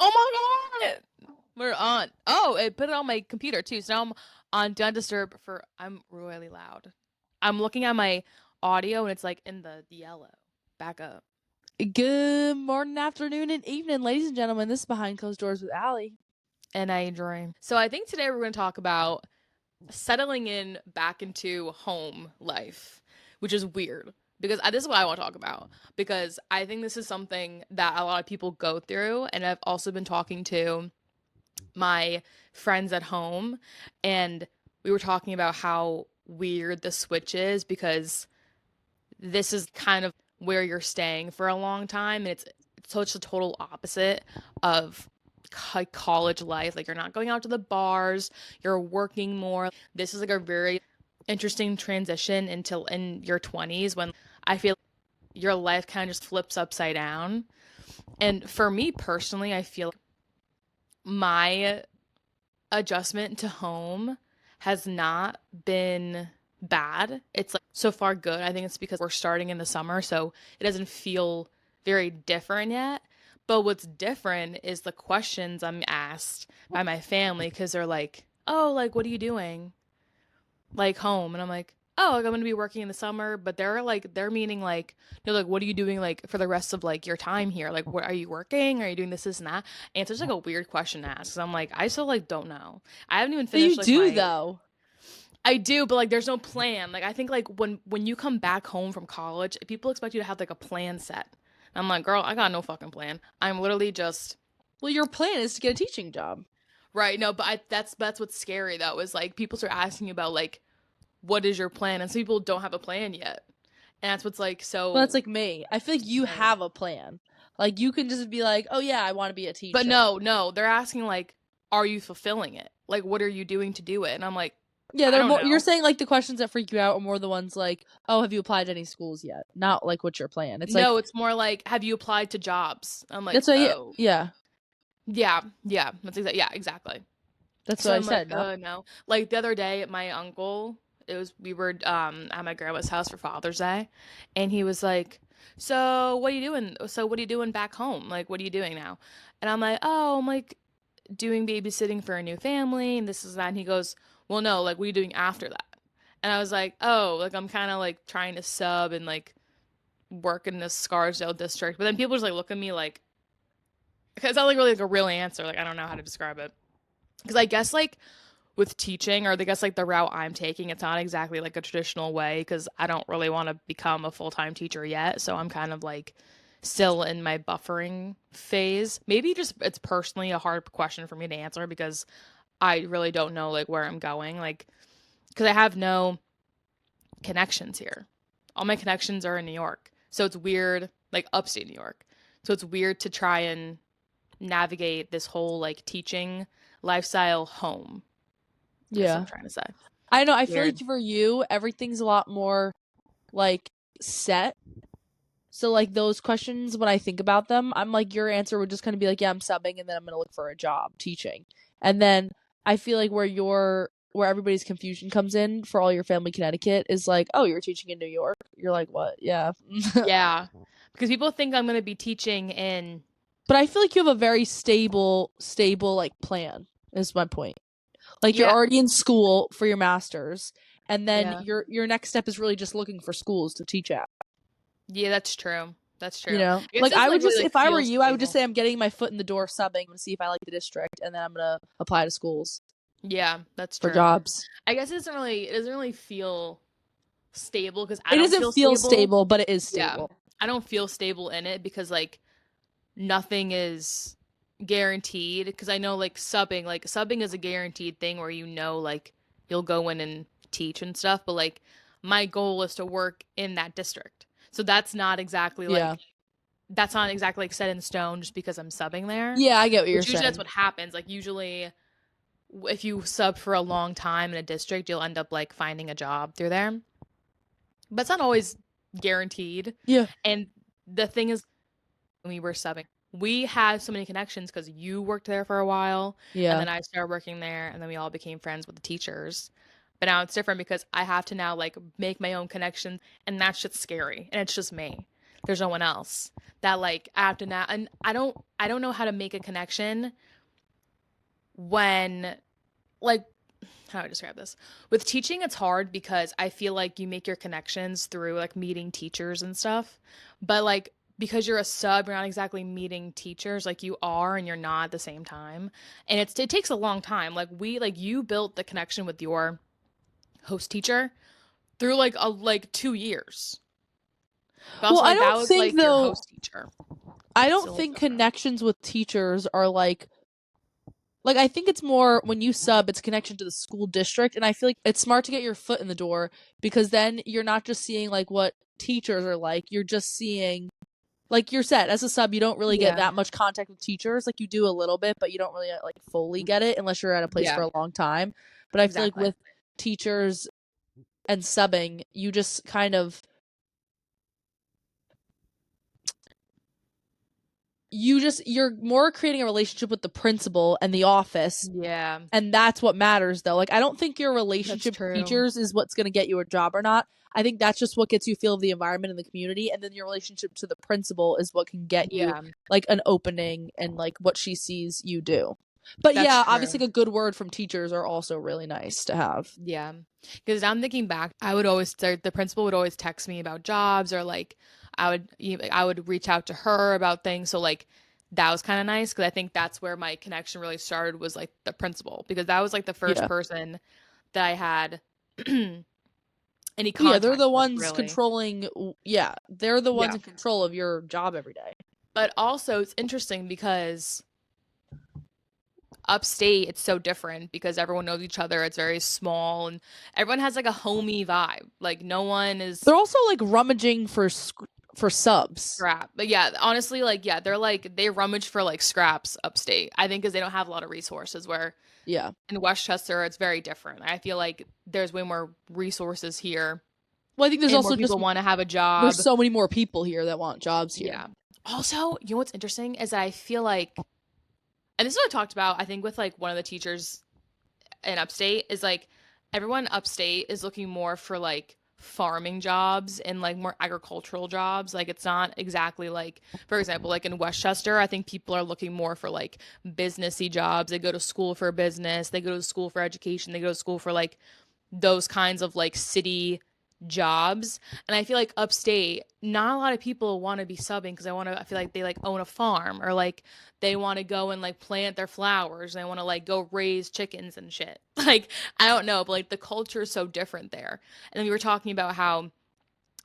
Oh my god! We're on. Oh, it put it on my computer too. So now I'm on Do Not Disturb for. I'm really loud. I'm looking at my audio and it's like in the yellow. Back up. Good morning, afternoon, and evening, ladies and gentlemen. This is Behind Closed Doors with Allie. And I dream. So I think today we're going to talk about settling in back into home life, which is weird because this is what I want to talk about because I think this is something that a lot of people go through, and I've also been talking to my friends at home, and we were talking about how weird the switch is because this is kind of where you're staying for a long time, and it's such a total opposite of college life. Like, you're not going out to the bars, you're working more. This is like a very interesting transition until in your 20s when I feel your life kind of just flips upside down. And for me personally, I feel my adjustment to home has not been bad. It's like so far good. I think it's because we're starting in the summer, so it doesn't feel very different yet. But what's different is the questions I'm asked by my family because they're like, "Oh, like what are you doing? Like home?" And I'm like, "Oh, like I'm gonna be working in the summer." But they're meaning like, no, like what are you doing like for the rest of like your time here? Like, what are you working? Are you doing this and that? And it's just like a weird question to ask. So I'm like, I still like don't know. I haven't even But you finished like do, my. though. I do, but like there's no plan. Like I think like when you come back home from college, people expect you to have like a plan set. And I'm like, girl, I got no fucking plan. I'm literally just Well, your plan is to get a teaching job. right. No, but that's what's scary though is like people start asking you about like what is your plan, and some people don't have a plan yet, and that's what's like Well, that's so like me. I feel like you strange. have a plan. Like, you can just be like, oh, yeah, I want to be a But teacher. no, they're asking like, are you fulfilling it? Like, what are you doing to do it? And I'm like, Yeah, I they're don't more. You're know. saying, like, the questions that freak you out are more the ones like, oh, have you applied to any schools yet? Not like, what's your plan? It's like, No, it's more like, have you applied to jobs? I'm like, that's what, oh, yeah, yeah, that's exactly, yeah, exactly. that's what So I I'm like, said, no? no. Like the other day, my uncle, we were at my grandma's house for Father's Day, and he was like, "So what are you doing? So what are you doing back home? Like, what are you doing now?" And I'm like, "Oh, I'm like doing babysitting for a new family, and this is that." And he goes, "Well, no, like, what are you doing after that?" And I was like, "Oh, like I'm kind of like trying to sub and like work in this Scarsdale district." But then people just like look at me like, because it's not like really like a real answer. Like I don't know how to describe it. Because I guess like with teaching, or I guess like the route I'm taking, it's not exactly like a traditional way because I don't really want to become a full-time teacher yet. So I'm kind of like still in my buffering phase. Maybe just it's personally a hard question for me to answer because I really don't know like where I'm going. Like, because I have no connections here. All my connections are in New York. So it's weird, like upstate New York. So it's weird to try and navigate this whole like teaching lifestyle home. That's what I'm Yeah. trying to say. I know. I feel like Weird. for you, everything's a lot more like set. So like those questions, when I think about them, I'm like, your answer would just kind of be like, yeah, I'm subbing, and then I'm gonna look for a job teaching. And then I feel like where everybody's confusion comes in for all your family Connecticut is like, oh, you're teaching in New York. You're like, what? Yeah. Yeah. Because people think I'm going to be teaching in. But I feel like you have a very stable like plan, is my point. Like, you're Yeah. already in school for your master's, and then Yeah. your next step is really just looking for schools to teach at. Yeah, that's true. That's You true. know, I guess like, it I doesn't would like really just, like if I were feel you, I would just stable. say I'm getting my foot in the door subbing and see if I like the district, and then I'm gonna apply to schools Yeah, that's for true. jobs. I guess it doesn't really feel stable because I It don't doesn't feel feel stable. stable, but it is Yeah. stable. I don't feel stable in it because like nothing is guaranteed because I know like subbing is a guaranteed thing where you know like you'll go in and teach and stuff, but like my goal is to work in that district. So Yeah. that's not exactly like set in stone just because I'm subbing there. Yeah, I get what you're Which usually that's saying. what happens. Like usually if you sub for a long time in a district, you'll end up like finding a job through there. But it's not always guaranteed. Yeah. And the thing is when we were subbing, we had so many connections because you worked there for a while, and Yeah. then I started working there, and then we all became friends with the teachers. But now it's different because I have to now like make my own connections, and that's just scary, and it's just me. there's no one else that like I have to now, and I don't know how to make a connection when like how do I describe this? With teaching, it's hard because I feel like you make your connections through like meeting teachers and stuff. But like because you're a sub, you're not exactly meeting teachers like you are and you're not at the same time. And it takes a long time. Like you built the connection with your host teacher through like 2 years. But Well, also I like that don't was think like your though. host teacher. I don't So it's think different. connections with teachers are like I think it's more when you sub, it's connection to the school district, and I feel like it's smart to get your foot in the door because then you're not just seeing like what teachers are like, you're just seeing like you're set as a sub, you don't really get Yeah. that much contact with teachers. Like you do a little bit, but you don't really like fully get it unless you're at a place Yeah, for a long time. But I feel like exactly. with teachers and subbing, you just kind of you're more creating a relationship with the principal and the office. Yeah, And that's what matters though. Like I don't think your that's relationship with true. teachers is what's going to get you a job or not. I think that's just what gets you feel of the environment and the community, and then your relationship to the principal is what can get you Yeah, like an opening and like what she sees you do. But that's yeah, obviously true. like, a good word from teachers are also really nice to have. Yeah. Because I'm thinking back, I would always the principal would always text me about jobs or like I would reach out to her about things. So like that was kind of nice because I think that's where my connection really started was like the principal because that was like the first Yeah. person that I had any Well, yeah, they're contact the with ones really. controlling yeah, they're the ones Yeah. in control of your job every day. But also it's interesting because upstate it's so different because everyone knows each other. It's very small and everyone has like a homey vibe. Like no one is They're also like rummaging for subs. scrap. But yeah, honestly, like yeah, they're like they rummage for like scraps upstate. I think because they don't have a lot of resources. Where Yeah. in Westchester, it's very different. I feel like there's way more resources here, Well, I think there's and more also just people want to have a there's job. so many more people here that want jobs here. Yeah. Also, you know what's interesting is that I feel like, and this is what I talked about. I think with like one of the teachers in upstate is like everyone upstate is looking more for like farming jobs and like more agricultural jobs. Like it's not exactly like, for example, like in Westchester, I think people are looking more for like businessy jobs. They go to school for business, they go to school for education, they go to school for like those kinds of like city jobs. And I feel like upstate, not a lot of people want to be subbing because I feel like they like own a farm or like they want to go and like plant their flowers. And they want to like go raise chickens and shit. Like, I don't know, but like the culture is so different there. And then we were talking about how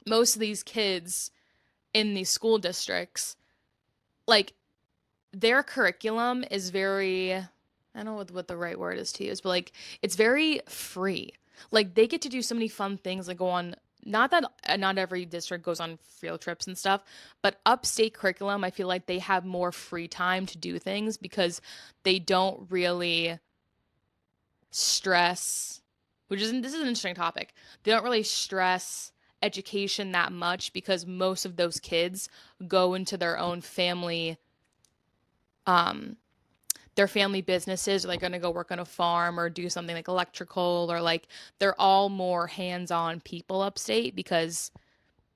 most of these kids in these school districts, like their curriculum is very, I don't know what the right word is to use, but like it's very free. Like they get to do so many fun things, like go on. Not that not every district goes on field trips and stuff, but upstate curriculum, I feel like they have more free time to do things because they don't really stress, which is this is an interesting topic. They don't really stress education that much because most of those kids go into um their family businesses or like going to go work on a farm or do something like electrical or like they're all more hands-on people upstate because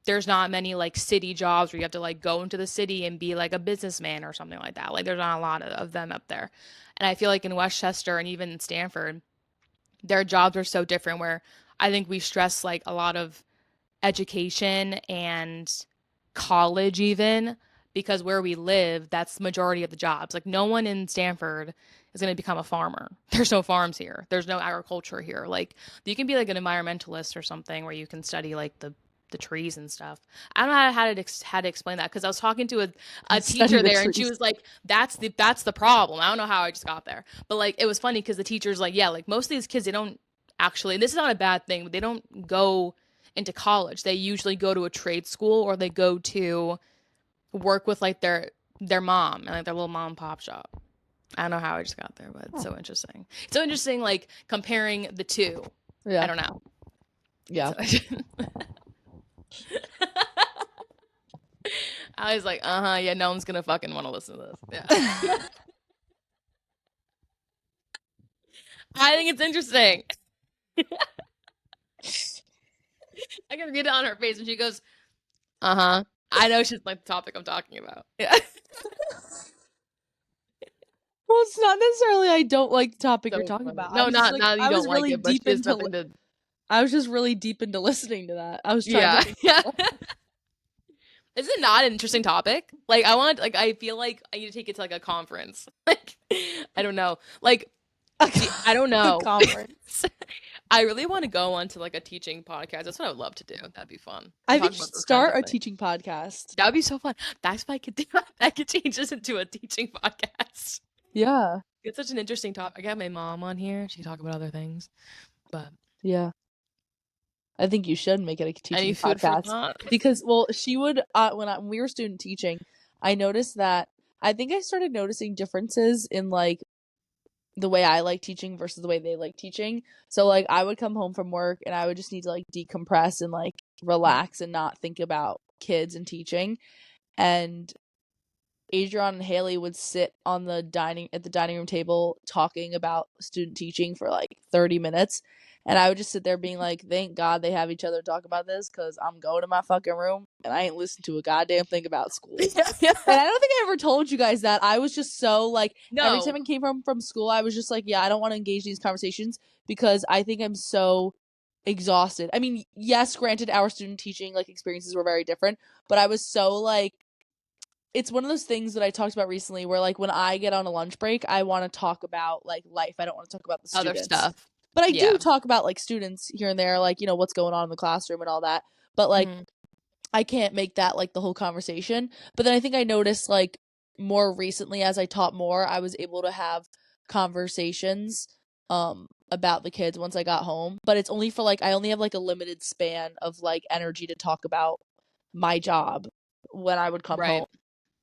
there's not many like city jobs where you have to like go into the city and be like a businessman or something like that. Like there's not a lot of them up there. And I feel like in Westchester and even in Stanford, their jobs are so different where I think we stress like a lot of education and college even because where we live that's the majority of the jobs like no one in Stanford is going to become a farmer. There's no farms here, there's no agriculture here. Like you can be like an environmentalist or something where you can study like the trees and stuff. I don't know how to explain that because I was talking to a Study teacher the there and she trees. was like that's the problem. I don't know how I just got there, but like it was funny because the teacher's like yeah like most of these kids they don't actually, and this is not a bad thing, but they don't go into college. They usually go to a trade school or they go to work with like their mom and like their little mom and pop shop. I don't know how I just got there, but it's Huh. so interesting. It's so interesting like comparing the two. I Yeah. don't know. Yeah. So I was like, uh-huh, yeah, no one's gonna fucking want to listen to this. Yeah. I think it's interesting. I can read it on her face and she goes, uh-huh. I know she's like the topic I'm talking about. Yeah. Well, it's not necessarily I don't like the topic you're So talking funny. about. I No, was just not like not that you I don't was like really it, but deep she has into nothing to. I was just really deep into listening to that. I was trying to Yeah. think Yeah. of Is it not an interesting topic? Like I want like I feel like I need to take it to like a conference. Like I don't know. Like I don't a know. conference. I really want to go on to like a teaching podcast. That's what I would love to do. That'd be fun. And I talk think you about should those kinds start of a things. teaching podcast. That would be so fun. That's why I could do that could change this into a teaching podcast. Yeah. It's such an interesting topic. I got my mom on here. She can talk about other things. But Yeah. I think you should make it a any teaching food for podcast thought? because, well, she would when we were student teaching, I noticed that I think I started noticing differences in like the way I like teaching versus the way they like teaching. So like I would come home from work and I would just need to like decompress and like relax and not think about kids and teaching. And Adrian and Haley would sit on the dining room table talking about student teaching for like 30 minutes. And I would just sit there being like, thank God they have each other to talk about this because I'm going to my fucking room and I ain't listening to a goddamn thing about school. Yeah, yeah. And I don't think I ever told you guys that. I was just so like, every time No. I came from school, I was just like, yeah, I don't want to engage these conversations because I think I'm so exhausted. I mean, yes, granted, our student teaching like experiences were very different, but I was so like, it's one of those things that I talked about recently where like when I get on a lunch break, I want to talk about like life. I don't want to talk about the Other students. stuff. But I Yeah. do talk about like students here and there, like, you know, what's going on in the classroom and all that. But like Mhm. I can't make that like the whole conversation. But then I think I noticed like more recently as I taught more, I was able to have conversations about the kids once I got home. But it's only for like I only have like a limited span of like energy to talk about my job when I would come home. Right.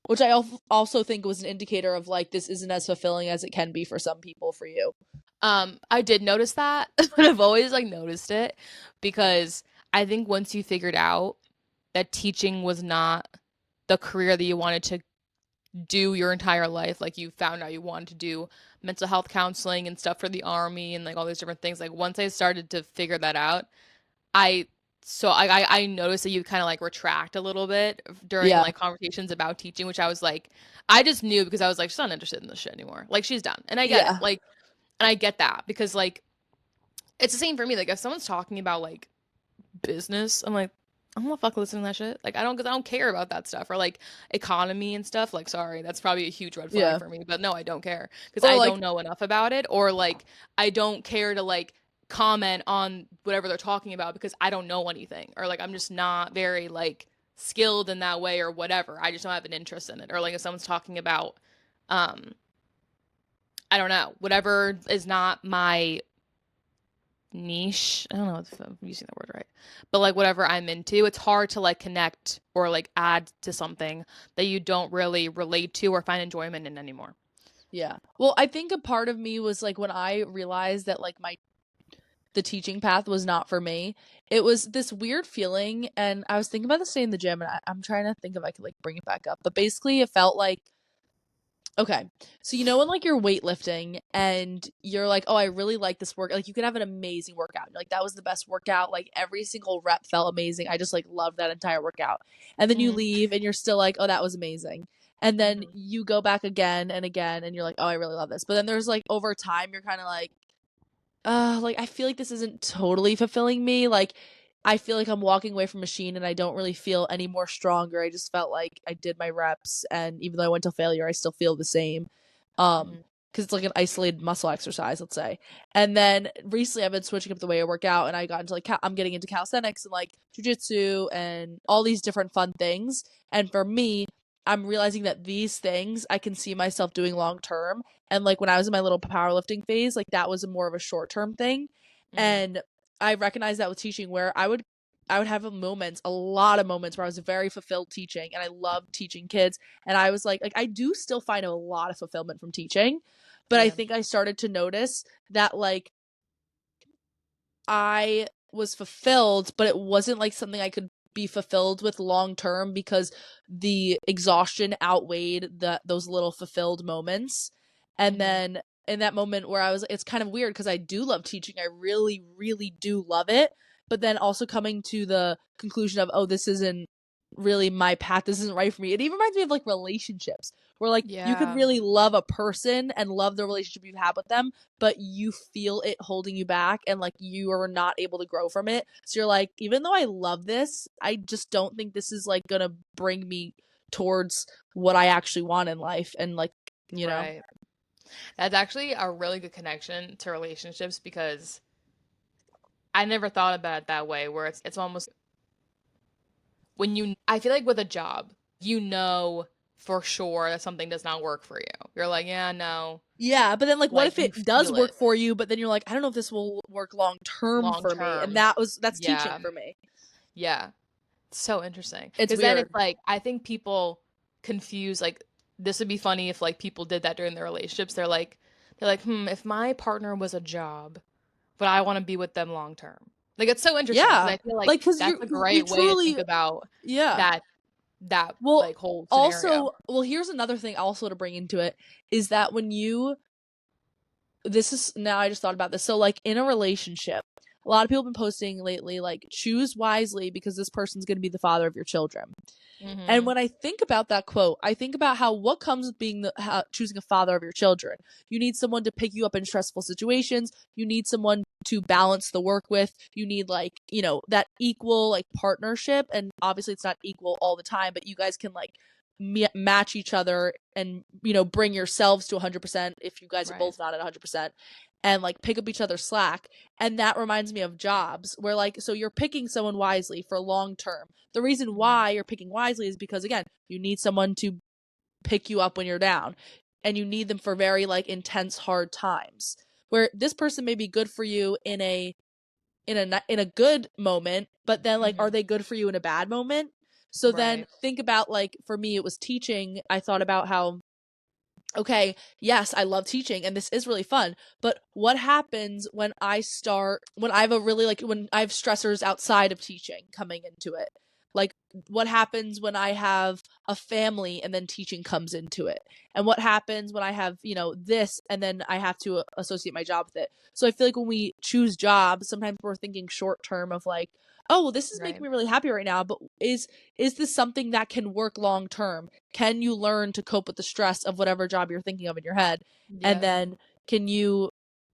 Which I also think was an indicator of like this isn't as fulfilling as it can be for some people for you. I did notice that, but I've always like noticed it because I think once you figured out that teaching was not the career that you wanted to do your entire life, like you found out you wanted to do mental health counseling and stuff for the army and like all these different things. Like once I started to figure that out, I I noticed that you kind of like retract a little bit during Yeah. like conversations about teaching, which I was like, I just knew because I was like, she's not interested in this shit anymore. Like she's done, and I get it. Yeah. Like, and I get that because like it's the same for me. Like if someone's talking about like business, I'm like, I'm gonna fuck listening to that shit. Like I don't, because I don't care about that stuff or like economy and stuff. Like sorry, that's probably a huge red flag Yeah. for me. But no, I don't care because Or I like don't know enough about it, or like I don't care to like comment on whatever they're talking about because I don't know anything, or like I'm just not very like skilled in that way or whatever. I just don't have an interest in it. Or like if someone's talking about um I don't know, whatever is not my niche. I don't know if I'm using the word right. But like whatever I'm into, it's hard to like connect or like add to something that you don't really relate to or find enjoyment in anymore. yeah. Well, I think a part of me was like when I realized that like the teaching path was not for me. It was this weird feeling, and I was thinking about this day in the gym, and I'm trying to think if I could like bring it back up. But basically, it felt like okay, so you know when like you're weightlifting and you're like, oh, I really like this work. Like you could have an amazing workout. You're like that was the best workout. Like every single rep felt amazing. I just like loved that entire workout. And then you Mm-hmm. leave and you're still like, oh, that was amazing. And then Mm-hmm. you go back again and again and you're like, oh, I really love this. But then there's like over time you're kind of like I feel like this isn't totally fulfilling me. Like I feel like I'm walking away from a machine and I don't really feel any more stronger. I just felt like I did my reps and even though I went to failure, I still feel the same. Mm-hmm. Because it's like an isolated muscle exercise, let's say. And then recently I've been switching up the way I work out and I got into like I'm getting into calisthenics and like jujitsu and all these different fun things. And for me, I'm realizing that these things I can see myself doing long term. And like when I was in my little powerlifting phase, like that was more of a short term thing. Mm-hmm. And I recognized that with teaching where I would have a lot of moments where I was very fulfilled teaching and I loved teaching kids. And I was like I do still find a lot of fulfillment from teaching. But I Yeah. think I started to notice that like I was fulfilled, but it wasn't like something I could be fulfilled with long term because the exhaustion outweighed those little fulfilled moments. And Mm-hmm. then in that moment where I was it's kind of weird because I do love teaching. I really, really do love it. But then also coming to the conclusion of, oh, this isn't really my path. This isn't right for me. It even reminds me of like relationships where like you could Yeah. really love a person and love the relationship you have with them, but you feel it holding you back and like you are not able to grow from it. So you're like, even though I love this, I just don't think this is like gonna bring me towards what I actually want in life. And like, you know. Right. That's actually a really good connection to relationships because I never thought about it that way, where it's almost when you I feel like with a job, you know for sure that something does not work for you. You're like, yeah, no. Yeah, but then like what Like if you it does feel work it for you, but then you're like, I don't know if this will work long term long for me. And term. that's teaching Yeah. for me. Yeah. So interesting. It's Because then weird. it's like I think people confuse like this would be funny if like people did that during their relationships. They're like, if my partner was a job, but I want to be with them long term. Like it's so interesting because Yeah. I feel like Like cuz that's a you great way to think truly about yeah. that that Well, like whole scenario. also, well here's another thing also to bring into it is that when you this is now I just thought about this. So like in a relationship, a lot of people have been posting lately like choose wisely because this person's going to be the father of your children. And Mhm. when I think about that quote, I think about how what comes with being choosing a father of your children. You need someone to pick you up in stressful situations. You need someone to balance the work with. You need like, you know, that equal like partnership. And obviously it's not equal all the time, but you guys can like match each other and, you know, bring yourselves to 100% if you guys are Right. both not at 100% and like pick up each other's slack. And that reminds me of jobs where like, so you're picking someone wisely for long term. The reason Mhm. why you're picking wisely is because again, you need someone to pick you up when you're down and you need them for very like intense hard times. Where this person may be good for you in a good moment, but then like are Mhm. they good for you in a bad moment? So then Right. think about like for me it was teaching. I thought about how okay, yes, I love teaching and this is really fun, but what happens when when I have a really like when I have stressors outside of teaching coming into it? Like what happens when I have a family and then teaching comes into it? And what happens when I have, you know, this and then I have to associate my job with it? So I feel like when we choose jobs, sometimes we're thinking short term of like, oh, well, this is making Right. me really happy right now, but is this something that can work long term? Can you learn to cope with the stress of whatever job you're thinking of in your head? And Yeah. then can you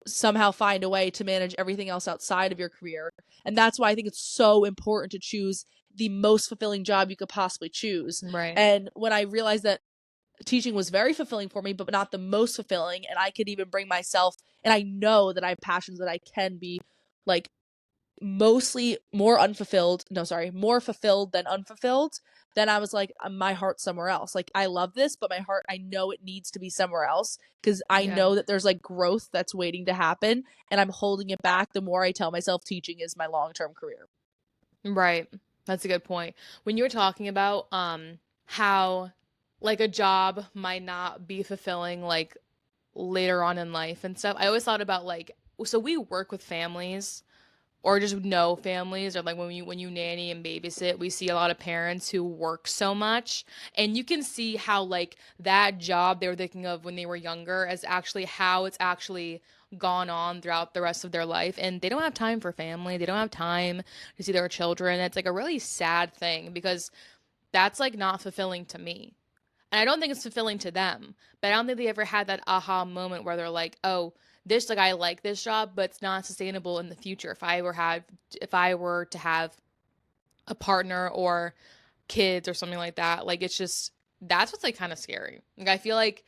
somehow find a way to manage everything else outside of your career? And that's why I think it's so important to choose the most fulfilling job you could possibly choose. Right. And when I realized that teaching was very fulfilling for me, but not the most fulfilling, and I could even bring myself, and I know that I have passions that I can be like mostly more unfulfilled no sorry more fulfilled than unfulfilled, then I was like my heart's somewhere else. Like I love this, but my heart, I know it needs to be somewhere else because I Yeah. know that there's like growth that's waiting to happen and I'm holding it back the more I tell myself teaching is my long-term career. Right. That's a good point. When you were talking about how like a job might not be fulfilling like later on in life and stuff, I always thought about like so we work with families or just know families or like when you nanny and babysit, we see a lot of parents who work so much and you can see how like that job they were thinking of when they were younger as actually how it's actually gone on throughout the rest of their life and they don't have time for family, they don't have time to see their children. It's like a really sad thing because that's like not fulfilling to me, and I don't think it's fulfilling to them. But I don't think they ever had that aha moment where they're like, "Oh, this like I like this job, but it's not sustainable in the future. If I were to have a partner or kids or something like that, like it's just that's what's like kind of scary. Like I feel like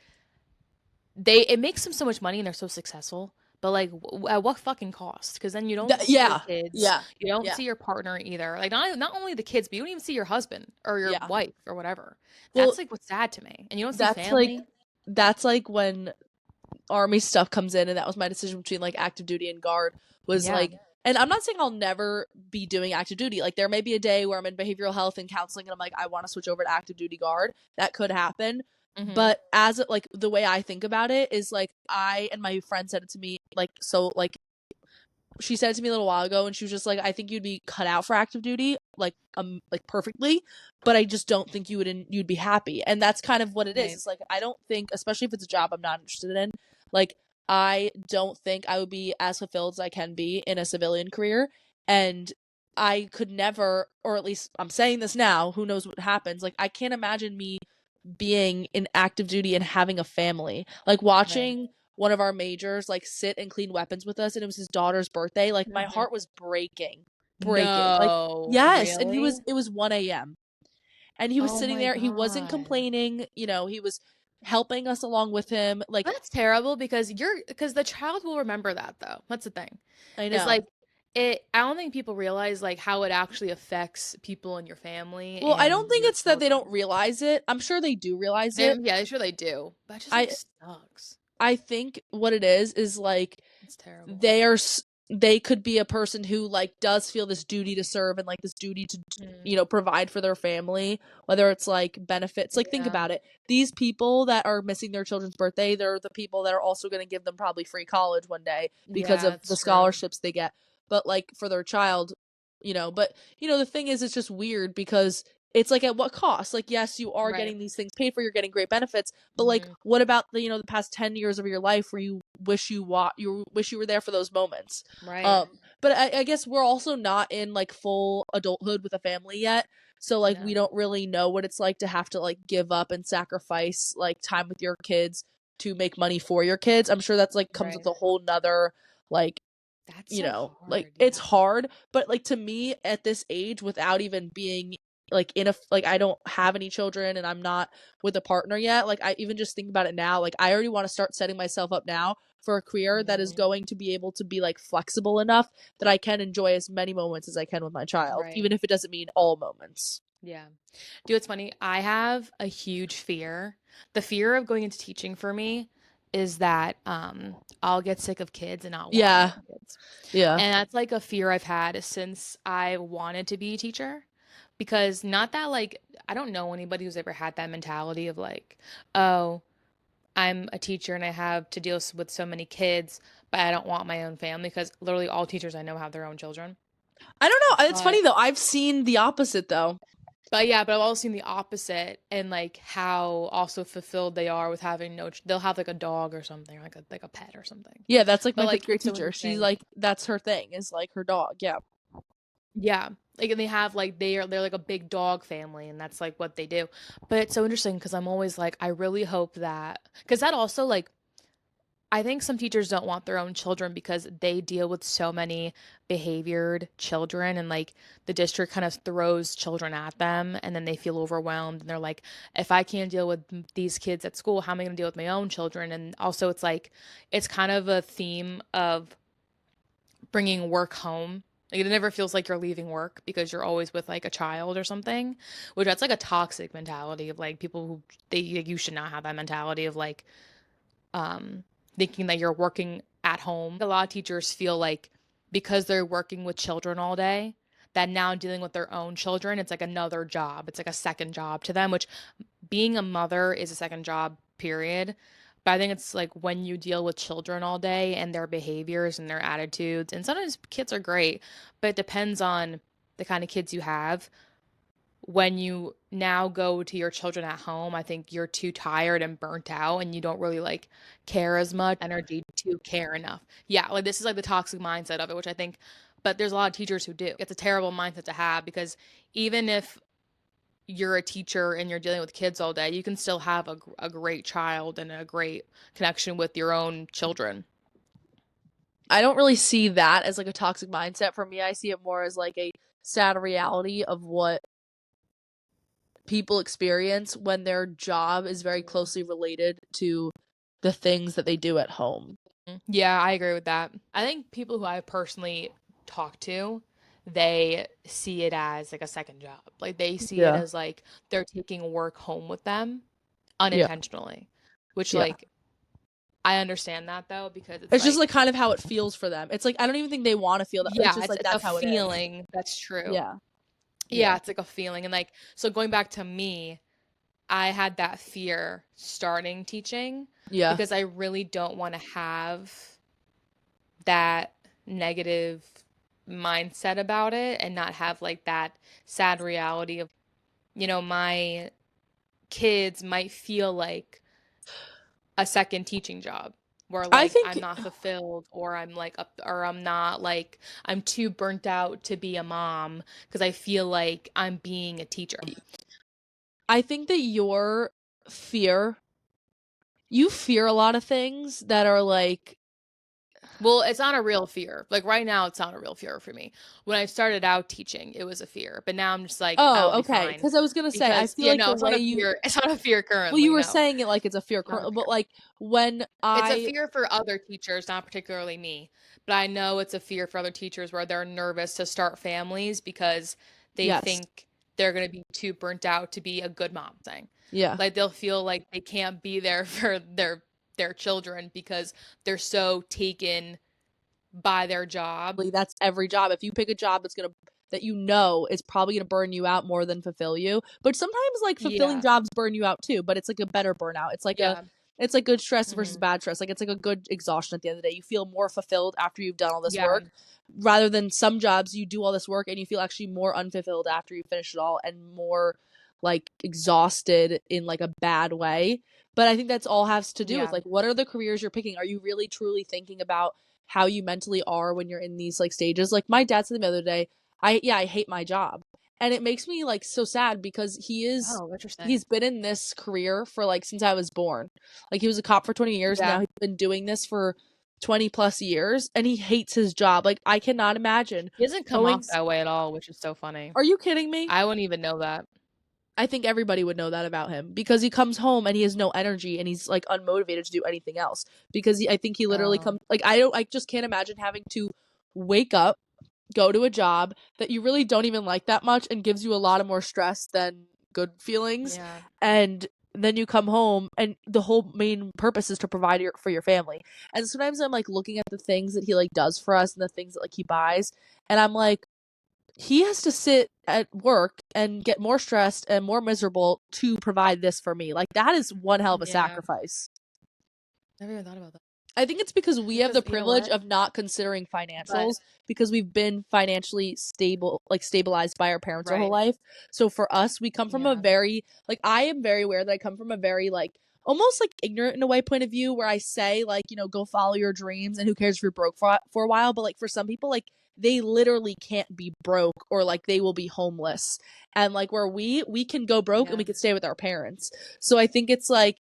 it makes them so much money and they're so successful, but like at what fucking cost? Because then you don't see your Yeah, kids, yeah, you don't yeah, see your partner either. Like not only the kids, but you don't even see your husband or your yeah. wife or whatever. Well, That's like what's sad to me. And you don't see that's like family. that's like when army stuff comes in, and that was my decision between like active duty and guard was Yeah. like, and I'm not saying I'll never be doing active duty. Like there may be a day where I'm in behavioral health and counseling and I'm like I want to switch over to active duty guard. That could happen. Mhm. But as it, like the way I think about it is like I and my friend said it to me like so like she said it to me a little while ago and she was just like I think you'd be cut out for active duty like perfectly, but I just don't think you'd be happy. And that's kind of what it is. Right. It's like I don't think, especially if it's a job I'm not interested in, like I don't think I would be as fulfilled as I can be in a civilian career. And I could never, or at least I'm saying this now, who knows what happens. Like, I can't imagine me being in active duty and having a family. Like, Right. watching one of our majors like sit and clean weapons with us, and it was his daughter's birthday. Like, my Mhm. heart was breaking, breaking. Like, No, yes, and really? it was 1 a.m. and he was Oh sitting my there. He wasn't God. complaining. He was helping us along with him. Like, That's terrible because the child will remember that though. That's the thing. I It's know. like I don't think people realize like how it actually affects people in your family Well, I and don't think your it's that they don't children. realize it. I'm sure they do realize it. Yeah, sure they do. But it just like I sucks. I think what it is like It's terrible. they are they could be a person who like does feel this duty to serve and like this duty to Mm, provide for their family, whether it's like benefits. Like, think yeah. about it, these people that are missing their children's birthday, they're the people that are also going to give them probably free college one day because Yeah, of the it's true. scholarships they get. But like for their child, but the thing is, it's just weird because it's like, at what cost? Like, yes, you are Right. getting these things paid for, you're getting great benefits, but like, Hmm. what about the past 10 years of your life where you wish you were there for those moments? Right. But I guess we're also not in like full adulthood with a family yet. So like, we No. don't really know what it's like to have to like give up and sacrifice like time with your kids to make money for your kids. I'm sure that's like comes with Right. a whole nother like, That's so like, hard. it's Yeah. hard, but like, to me at this age, without even being like in a like, I don't have any children and I'm not with a partner yet. Like, I even just think about it now, like, I already want to start setting myself up now for a career that is Hmm. going to be able to be like flexible enough that I can enjoy as many moments as I can with my child, Right. even if it doesn't mean all moments. Yeah. Dude, it's funny. I have a huge fear. The fear of going into teaching for me is that I'll get sick of kids and not want my Yeah. own kids. Yeah. And that's like a fear I've had since I wanted to be a teacher. Because not that like I don't know anybody who's ever had that mentality of like, oh, I'm a teacher and I have to deal with so many kids, but I don't want my own family because literally all teachers I know have their own children. I don't know. It's But funny though. I've seen the opposite though. But yeah, but I've also seen the opposite and like how also fulfilled they are with having no, they'll have like a dog or something, like a pet or something. Yeah, that's like But my like fifth grade it's so teacher. She's interesting. like, that's her thing, is like her dog. Yeah. Yeah. Like and they have like they're like a big dog family and that's like what they do. But it's so interesting because I'm always like I really hope that because that also like I think some teachers don't want their own children because they deal with so many behaviored children and like the district kind of throws children at them and then they feel overwhelmed and they're like, if I can't deal with these kids at school, how am I going to deal with my own children? And also it's like, it's kind of a theme of bringing work home. Like it never feels like you're leaving work because you're always with like a child or something, which that's like a toxic mentality of like people who you should not have that mentality of like um, thinking that you're working at home. A lot of teachers feel like because they're working with children all day, that now dealing with their own children, it's like another job. It's like a second job to them, which being a mother is a second job, period. But I think it's like when you deal with children all day and their behaviors and their attitudes, and sometimes kids are great, but it depends on the kind of kids you have when you now go to your children at home, I think you're too tired and burnt out and you don't really like care as much energy to care enough. Yeah, like this is like the toxic mindset of it, which I think, but there's a lot of teachers who do. It's a terrible mindset to have because even if you're a teacher and you're dealing with kids all day, you can still have a great child and a great connection with your own children. I don't really see that as like a toxic mindset. For me, I see it more as like a sad reality of what people experience when their job is very closely related to the things that they do at home. Yeah, I agree with that. I think people who I personally talk to, they see it as like a second job. Like they see it Yeah. as like they're taking work home with them Yeah. unintentionally, which Yeah. like I understand that though because it's It's just like like kind of how it feels for them. It's like, I don't even think they want to feel that, but it's yeah, just like it's a that's how it is. feeling. That's true. Yeah. Yeah, Yeah. it's like a feeling and like so going back to me, I had that fear starting teaching Yeah. because I really don't want to have that negative mindset about it and not have like that sad reality of, my kids might feel like a second teaching job. where I like I'm think not fulfilled, or I'm like up, or I'm not like, I'm too burnt out to be a mom because I feel like I'm being a teacher. I think that fear you fear a lot of things that are like, Well, it's not a real fear. Like right now, it's not a real fear for me. When I started out teaching, it was a fear, but now I'm just like, oh, I'll be okay. fine Because I was gonna say, I because feel yeah, like no, the it's not way a you, fear. It's not a fear well, you currently. were No, saying it like it's a fear, not a but fear. like when It's a I, fear for other teachers, not particularly me, but I know it's a fear for other teachers where they're nervous to start families because they yes, think they're going to be too burnt out to be a good mom thing. yeah. Like they'll feel like they can't be there for their children because they're so taken by their job. That's every job. If you pick a job that's gonna that you know is probably gonna burn you out more than fulfill you. But sometimes like fulfilling Yeah. jobs burn you out too, but it's like a better burnout. Yeah. It's like good stress versus Hmm. bad stress. Like it's like a good exhaustion at the end of the day. You feel more fulfilled after you've done all this Yeah. work rather than some jobs you do all this work and you feel actually more unfulfilled after you finish it all and more like exhausted in like a bad way. But I think that's all has to do with Yeah. like what are the careers you're picking? Are you really truly thinking about how you mentally are when you're in these like stages? Like my dad said the other day, I hate my job. And it makes me like so sad because Oh, interesting. he's been in this career for like since I was born. Like he was a cop for 20 years, Yeah. now he's been doing this for 20 plus years and he hates his job. Like I cannot imagine He doesn't come going off that way at all, which is so funny. Are you kidding me? I wouldn't even know that. I think everybody would know that about him because he comes home and he has no energy and he's like unmotivated to do anything else because I think he literally Oh, comes like I just can't imagine having to wake up, go to a job that you really don't even like that much and gives you a lot of more stress than good feelings, yeah. and then you come home and the whole main purpose is to provide for your family. And sometimes I'm like looking at the things that he like does for us and the things that like he buys, and I'm like, he has to sit at work and get more stressed and more miserable to provide this for me. Like that is one hell of a Yeah. sacrifice. Never even thought about that. I think it's because we have the Because you know privilege what? of not considering But financials because we've been financially stable, like stabilized by our parents our whole right. life. So for us, we come from a Yeah. very, like, I am very aware that I come from a very, like, almost like ignorant in a way point of view where I say, like, you know, go follow your dreams and who cares if you're broke for a while. But like for some people, like, they literally can't be broke or like they will be homeless. And like where we can go broke and Yeah. we can stay with our parents. So I think it's like,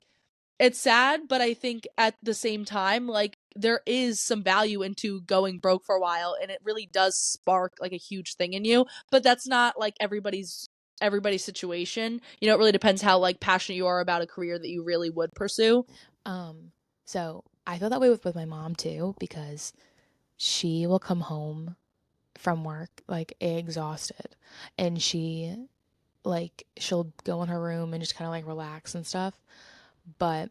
it's sad, but I think at the same time, like there is some value into going broke for a while and it really does spark like a huge thing in you. But that's not like everybody's situation. You know, it really depends how like passionate you are about a career that you really would pursue. Um, so I feel that way with my mom too, because she will come home from work like exhausted, and she'll go in her room and just kind of like relax and stuff. But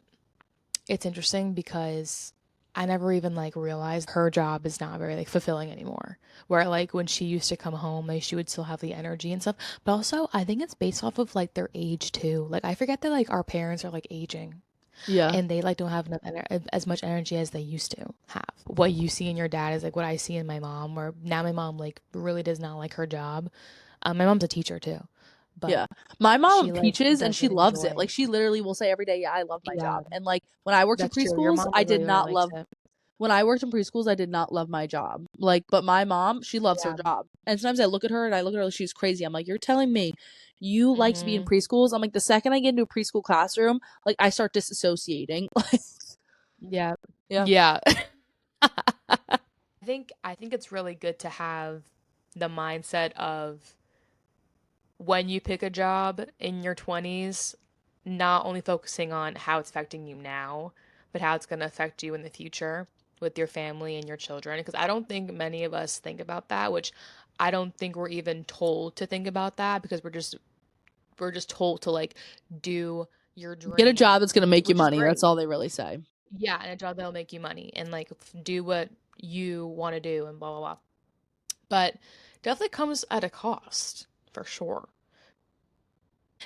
it's interesting because I never even like realized her job is not very like fulfilling anymore. Where like when she used to come home, like she would still have the energy and stuff. But also I think it's based off of like their age too. Like I forget that like our parents are like aging Yeah. and they like don't have enough as much energy as they used to have. What you see in your dad is like what I see in my mom. Where now my mom like really does not like her job. My mom's a teacher too, but Yeah. My mom she like teaches and she doesn't loves it. enjoy. Like she literally will say every day, "Yeah, I love my Yeah, job." And like when I worked in that's true. Your preschools, mom I like did really not likes love it. when I worked in preschools, I did not love my job. Like, but my mom, she loves her Yeah. job. And sometimes I look at her and I look at her like she's crazy. I'm like, you're telling me you like to be in Mhm. preschools? I'm like, the second I get into a preschool classroom, like I start disassociating. Yeah. Yeah. Yeah. I think it's really good to have the mindset of when you pick a job in your 20s, not only focusing on how it's affecting you now, but how it's going to affect you in the future with your family and your children. Because I don't think many of us think about that, which I don't think we're even told to think about that because we're just told to like do your Get a dream, job that's going to make you which is money. That's great. all they really say. Yeah, and a job that'll make you money and like do what you want to do and blah blah blah. But definitely comes at a cost for sure.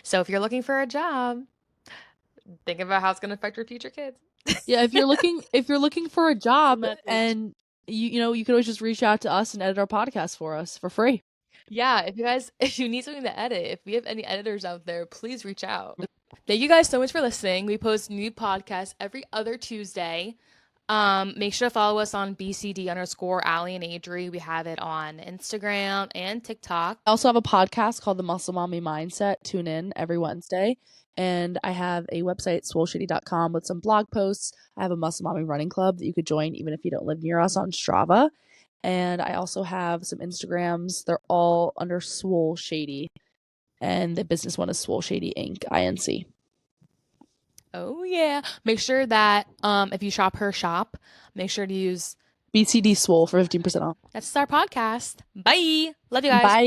So if you're looking for a job, think about how it's going to affect your future kids. Yeah, if you're looking for a That's the job message. and you know, you could always just reach out to us and edit our podcast for us for free. Yeah, if you need something to edit, if we have any editors out there, please reach out. Thank you guys so much for listening. We post new podcasts every other Tuesday. Make sure to follow us on BCD underscore Allie and Adri. We have it on Instagram and TikTok. I also have a podcast called The Muscle Mommy Mindset. Tune in every Wednesday. And I have a website, swolleshitty.com, with some blog posts. I have a Muscle Mommy running club that you could join even if you don't live near us on Strava. And I also have some Instagrams. They're all under Swole Shady. And the business one is Swole Shady Inc. INC. Oh yeah. Make sure that if you shop her shop, make sure to use BCD Swole for 15% off. that's our podcast. Bye. Love you guys. Bye.